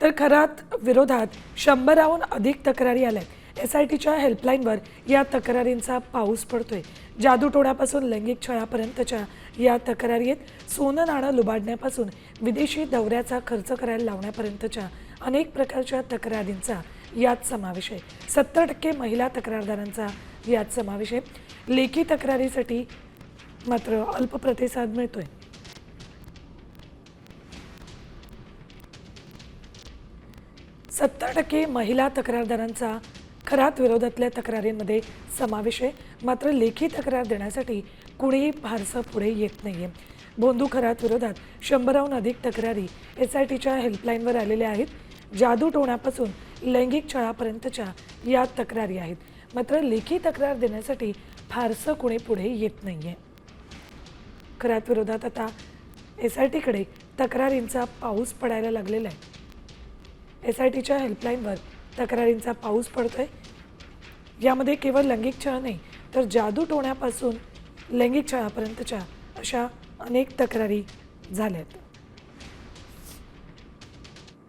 तर खरात विरोधात 100हून अधिक तक्रारी आल्या। SITच्या हेल्पलाईनवर या तक्रारींचा पाऊस पडतोय। जादूटोण्यापासून लैंगिक छळापर्यंतच्या या तक्रारी आहेत। सोनं नाणं लुबाडण्यापासून विदेशी दौऱ्याचा खर्च करायला लावण्यापर्यंतच्या अनेक प्रकारच्या तक्रारींचा यात समावेश आहे। 70% महिला तक्रारदारांचा यात समावेश आहे। लेखी तक्रारीसाठी मात्र अल्प प्रतिसाद मिळतोय। 70% महिला तक्रारदारांचा खरात विरोधातल्या तक्रारींमध्ये समावेश आहे। मात्र लेखी तक्रार देण्यासाठी कुणीही फारसं पुढे येत नाहीये। भोंदू खरात विरोधात 100हून अधिक तक्रारी SITच्या हेल्पलाईनवर आलेल्या आहेत। जादूटोण्यापासून लैंगिक छळापर्यंतच्या या तक्रारी आहेत। मात्र लेखी तक्रार देण्यासाठी फारसं कुणी पुढे येत नाहीये। खरात विरोधात आता SITकडे तक्रारींचा पाऊस पडायला लागलेला आहे। SITच्या हेल्पलाईनवर तक्रारींचा पाऊस पडतोय। यामध्ये केवळ लैंगिक छळ नाही तर जादूटोण्यापासून लैंगिक छळापर्यंतच्या अशा अनेक तक्रारी झाल्यात।